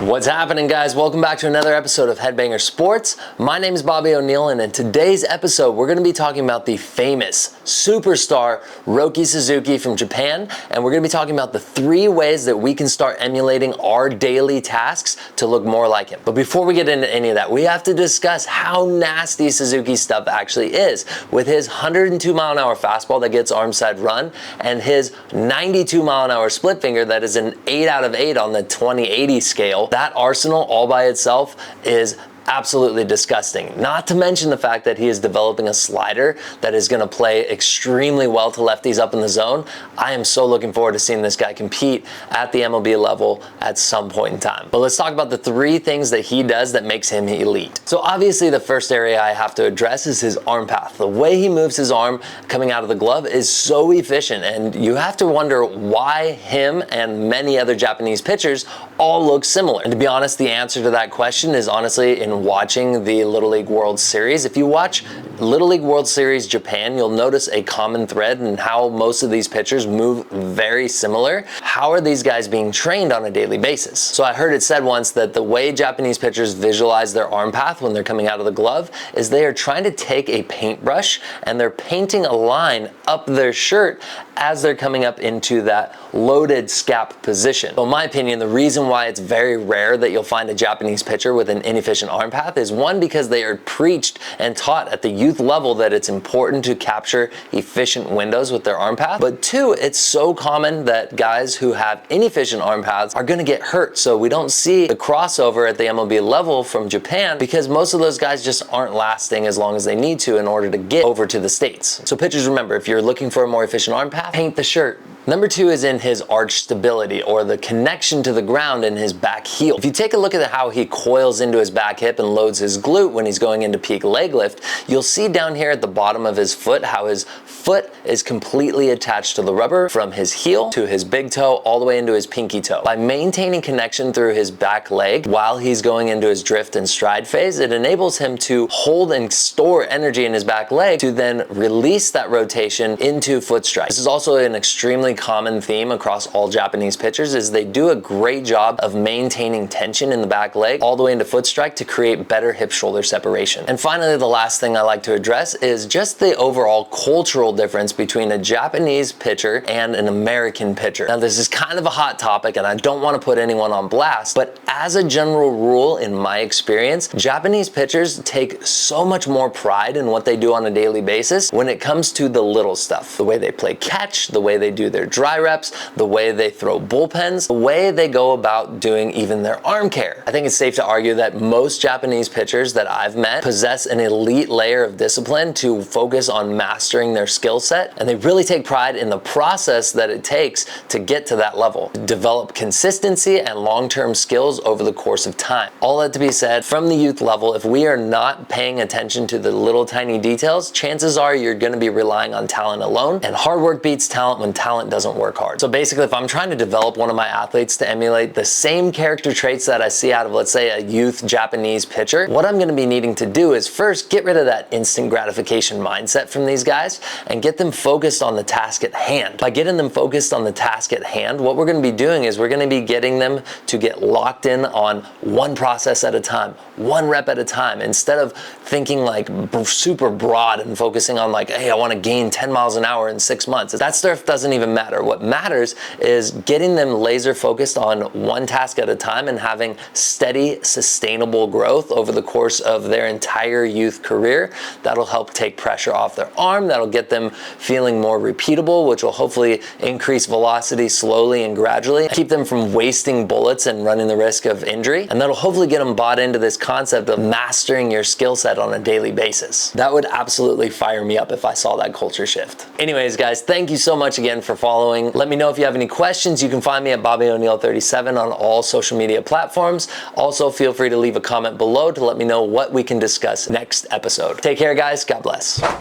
What's happening, guys? Welcome back to another episode of Headbangers Sports. My name is Bobby O'Neill, and in today's episode, we're going to be talking about the famous superstar Rōki Sasaki from Japan, and we're going to be talking about the 3 ways that we can start emulating our daily tasks to look more like him. But before we get into any of that, we have to discuss how nasty Suzuki's stuff actually is. With his 102 mile an hour fastball that gets arm side run, and his 92 mile an hour split finger that is an 8 out of 8 on the 20/80 scale, that arsenal all by itself is absolutely disgusting. Not to mention the fact that he is developing a slider that is going to play extremely well to lefties up in the zone. I am so looking forward to seeing this guy compete at the MLB level at some point in time. But let's talk about the 3 things that he does that makes him elite. So obviously the first area I have to address is his arm path. The way he moves his arm coming out of the glove is so efficient, and you have to wonder why him and many other Japanese pitchers all look similar. And to be honest, the answer to that question is honestly in watching the Little League World Series. If you watch Little League World Series Japan, you'll notice a common thread in how most of these pitchers move very similar. How are these guys being trained on a daily basis? So I heard it said once that the way Japanese pitchers visualize their arm path when they're coming out of the glove is they are trying to take a paintbrush and they're painting a line up their shirt as they're coming up into that loaded scap position. So in my opinion, the reason why it's very rare that you'll find a Japanese pitcher with an inefficient arm path is, 1, because they are preached and taught at the youth level that it's important to capture efficient windows with their arm path. But 2, it's so common that guys who have inefficient arm paths are going to get hurt. So we don't see the crossover at the MLB level from Japan because most of those guys just aren't lasting as long as they need to in order to get over to the States. So pitchers, remember, if you're looking for a more efficient arm path, paint the shirt. Number 2 is in his arch stability, or the connection to the ground in his back heel. If you take a look at how he coils into his back hip and loads his glute when he's going into peak leg lift, you'll see down here at the bottom of his foot how his foot is completely attached to the rubber from his heel to his big toe all the way into his pinky toe. By maintaining connection through his back leg while he's going into his drift and stride phase, it enables him to hold and store energy in his back leg to then release that rotation into foot strike. This is also an extremely common theme across all Japanese pitchers, is they do a great job of maintaining tension in the back leg all the way into foot strike to create better hip shoulder separation. And finally, the last thing I like to address is just the overall cultural difference between a Japanese pitcher and an American pitcher. Now, this is kind of a hot topic and I don't want to put anyone on blast, but as a general rule, in my experience, Japanese pitchers take so much more pride in what they do on a daily basis when it comes to the little stuff. The way they play catch, the way they do their dry reps, the way they throw bullpens, the way they go about doing even their arm care. I think it's safe to argue that most Japanese pitchers that I've met possess an elite layer of discipline to focus on mastering their skill set, and they really take pride in the process that it takes to get to that level, to develop consistency and long-term skills over the course of time. All that to be said, from the youth level, if we are not paying attention to the little tiny details, chances are you're going to be relying on talent alone, and hard work beats talent when talent doesn't work hard. So basically, if I'm trying to develop one of my athletes to emulate the same character traits that I see out of, let's say, a youth Japanese pitcher, what I'm going to be needing to do is first get rid of that instant gratification mindset from these guys and get them focused on the task at hand. By getting them focused on the task at hand, what we're going to be doing is we're going to be getting them to get locked in on one process at a time, one rep at a time, instead of thinking like super broad and focusing on like, hey, I want to gain 10 miles an hour in 6 months. That stuff doesn't even matter. What matters is getting them laser focused on one task at a time and having steady, sustainable growth over the course of their entire youth career. That'll help take pressure off their arm. That'll get them feeling more repeatable, which will hopefully increase velocity slowly and gradually, keep them from wasting bullets and running the risk of injury. And that'll hopefully get them bought into this concept of mastering your skill set on a daily basis. That would absolutely fire me up if I saw that culture shift. Anyways, guys, thank you so much again for following. Let me know if you have any questions. You can find me at Bobby O'Neill 37 on all social media platforms. Also, feel free to leave a comment below to let me know what we can discuss next episode. Take care, guys. God bless.